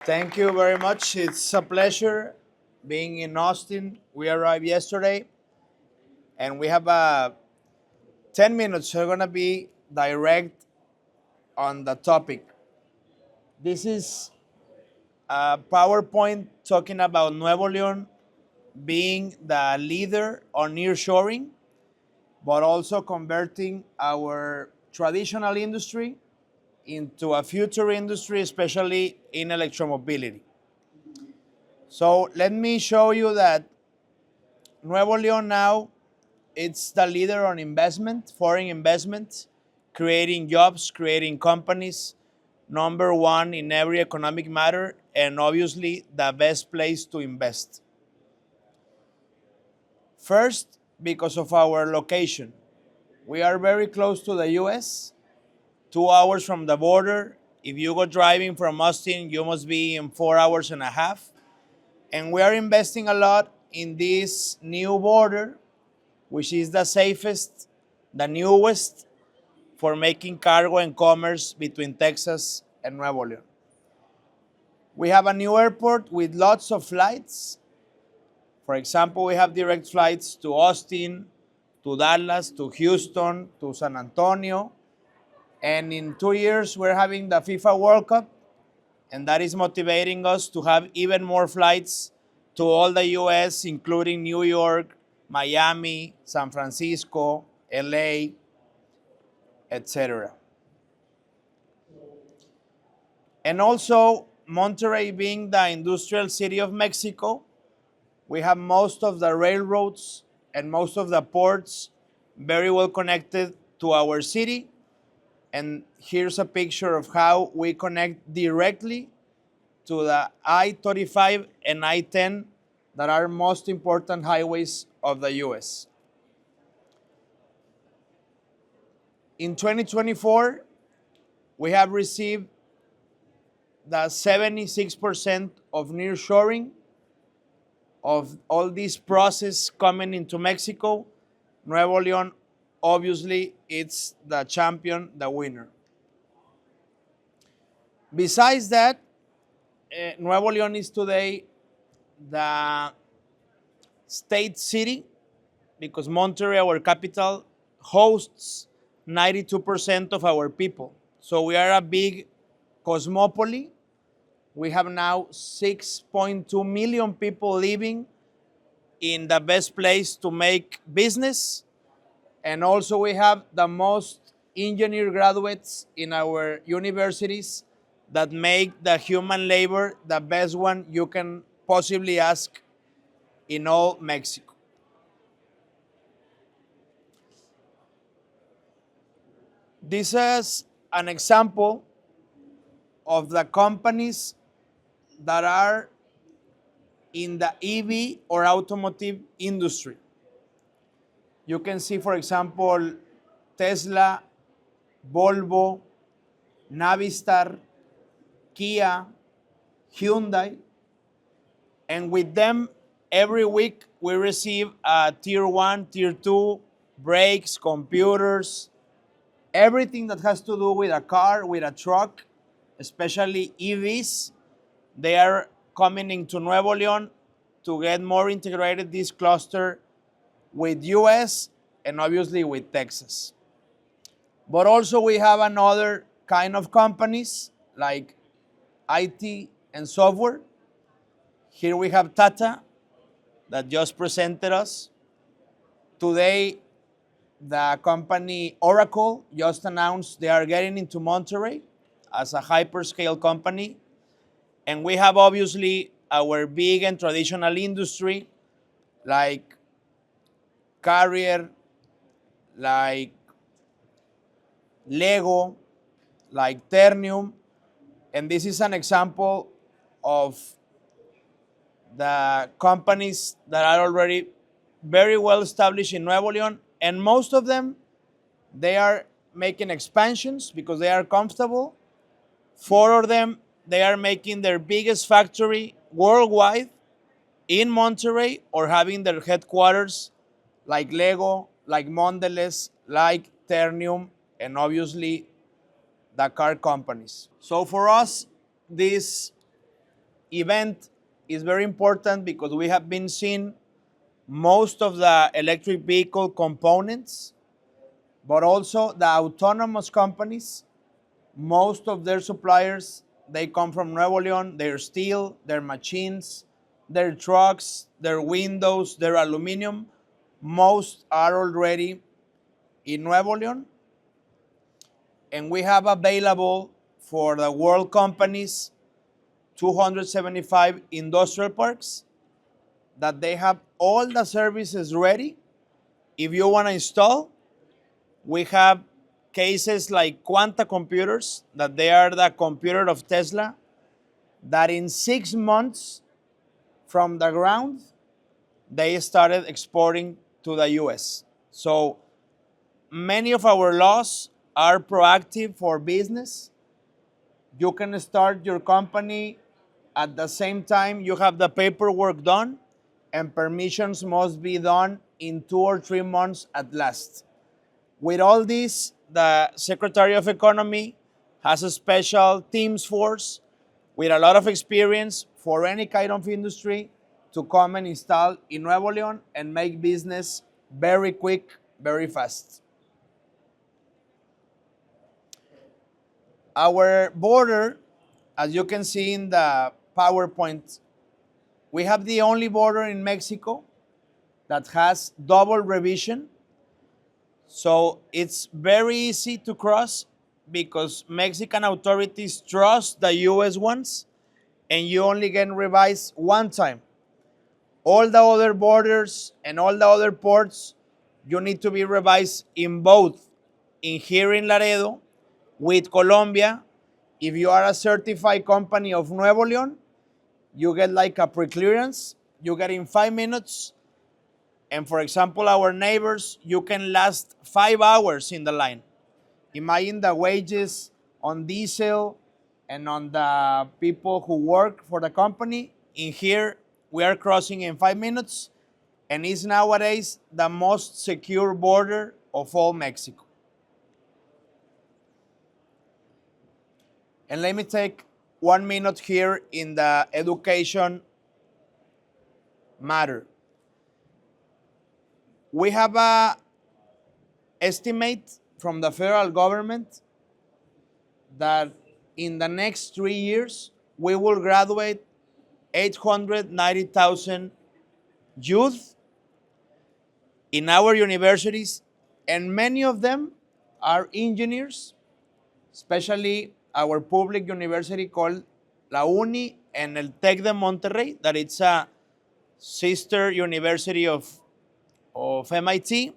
Thank you very much. It's a pleasure being in Austin. We arrived yesterday and we have 10 minutes. We're going to be direct on the topic. This is a PowerPoint talking about Nuevo León being the leader on nearshoring, but also converting our traditional industry into a future industry, especially in electromobility. So let me show you that Nuevo León now it's the leader on investment, foreign investment, creating jobs, creating companies, number one in every economic matter, and obviously the best place to invest. First, because of our location. We are very close to the US, 2 hours from the border. If you go driving from Austin, you must be in 4 hours and a half. And we are investing a lot in this new border, which is the safest, the newest for making cargo and commerce between Texas and Nuevo León. We have a new airport with lots of flights. For example, we have direct flights to Austin, to Dallas, to Houston, to San Antonio. And in 2 years, we're having the FIFA World Cup, and that is motivating us to have even more flights to all the US, including New York, Miami, San Francisco, LA, etc. And also, Monterrey being the industrial city of Mexico, we have most of the railroads and most of the ports very well connected to our city. And here's a picture of how we connect directly to the I-35 and I-10 that are most important highways of the US. In 2024, we have received the 76% of nearshoring of all this process coming into Mexico. Nuevo León, obviously, it's the champion, the winner. Besides that, Nuevo León is today the state city because Monterrey, our capital, hosts 92% of our people. So we are a big cosmopoly. We have now 6.2 million people living in the best place to make business. And also we have the most engineer graduates in our universities that make the human labor the best one you can possibly ask in all Mexico. This is an example of the companies that are in the EV or automotive industry. You can see, for example, Tesla, Volvo, Navistar, Kia, Hyundai, and with them, every week we receive tier 1, tier 2, brakes, computers, everything that has to do with a car, with a truck, especially EVs. They are coming into Nuevo León to get more integrated this cluster with US and obviously with Texas. But also we have another kind of companies like IT and software. Here we have Tata that just presented us. Today, the company Oracle just announced they are getting into Monterrey as a hyperscale company. And we have obviously our big and traditional industry like Carrier, like Lego, like Ternium. And this is an example of the companies that are already very well established in Nuevo León. And most of them, they are making expansions because they are comfortable. 4 of them, they are making their biggest factory worldwide in Monterrey or having their headquarters like Lego, like Mondelez, like Ternium, and obviously the car companies. So for us, this event is very important because we have been seeing most of the electric vehicle components, but also the autonomous companies. Most of their suppliers, they come from Nuevo León, their steel, their machines, their trucks, their windows, their aluminum. Most are already in Nuevo León. And we have available for the world companies 275 industrial parks that they have all the services ready. If you want to install, we have cases like Quanta Computers, that they are the computer of Tesla, that in 6 months from the ground, they started exporting to the US. So many of our laws are proactive for business. You can start your company at the same time you have the paperwork done, and permissions must be done in 2 or 3 months at last. With all this, the Secretary of Economy has a special teams force with a lot of experience for any kind of industry to come and install in Nuevo León and make business very quick, very fast. Our border, as you can see in the PowerPoint, we have the only border in Mexico that has double revision. So it's very easy to cross because Mexican authorities trust the US ones, and you only get revised one time. All the other borders and all the other ports, you need to be revised in both. In here in Laredo, with Colombia, if you are a certified company of Nuevo León, you get like a pre-clearance, you get in 5 minutes. And for example, our neighbors, you can last 5 hours in the line. Imagine the wages on diesel and on the people who work for the company. In here, we are crossing in 5 minutes, and is nowadays the most secure border of all Mexico. And let me take 1 minute here in the education matter. We have a estimate from the federal government that in the next 3 years, we will graduate 890,000 youth in our universities, and many of them are engineers, especially our public university called La Uni and el Tec de Monterrey, that it's a sister university of MIT.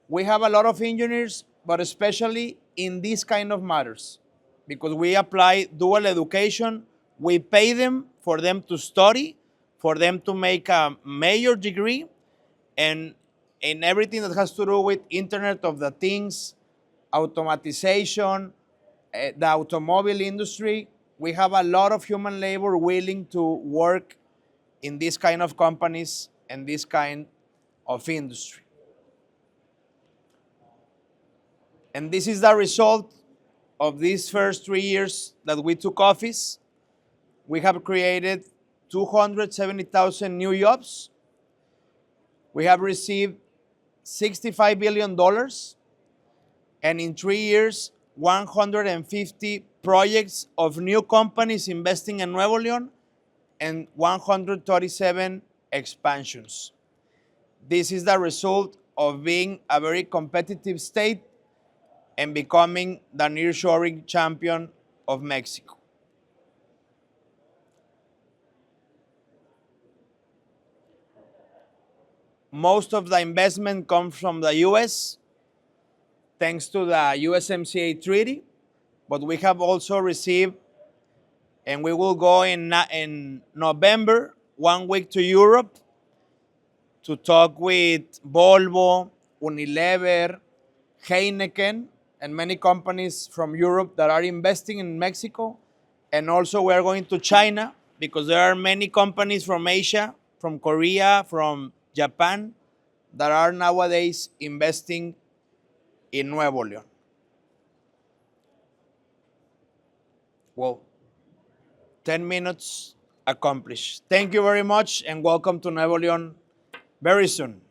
We have a lot of engineers, but especially in these kind of matters, because we apply dual education. We pay them for them to study, for them to make a major degree, and in everything that has to do with Internet of the Things, automatization, the automobile industry. We have a lot of human labor willing to work in these kind of companies and this kind of industry. And this is the result of these first 3 years that we took office. We have created 270,000 new jobs. We have received $65 billion, and in 3 years, 150 projects of new companies investing in Nuevo León, and 137 expansions. This is the result of being a very competitive state and becoming the nearshoring champion of Mexico. Most of the investment comes from the US, thanks to the USMCA treaty, but we have also received, and we will go in November, 1 week to Europe to talk with Volvo, Unilever, Heineken, and many companies from Europe that are investing in Mexico. And also we are going to China because there are many companies from Asia, from Korea, from Japan that are nowadays investing in Nuevo León. Well, 10 minutes accomplished. Thank you very much and welcome to Nuevo León very soon.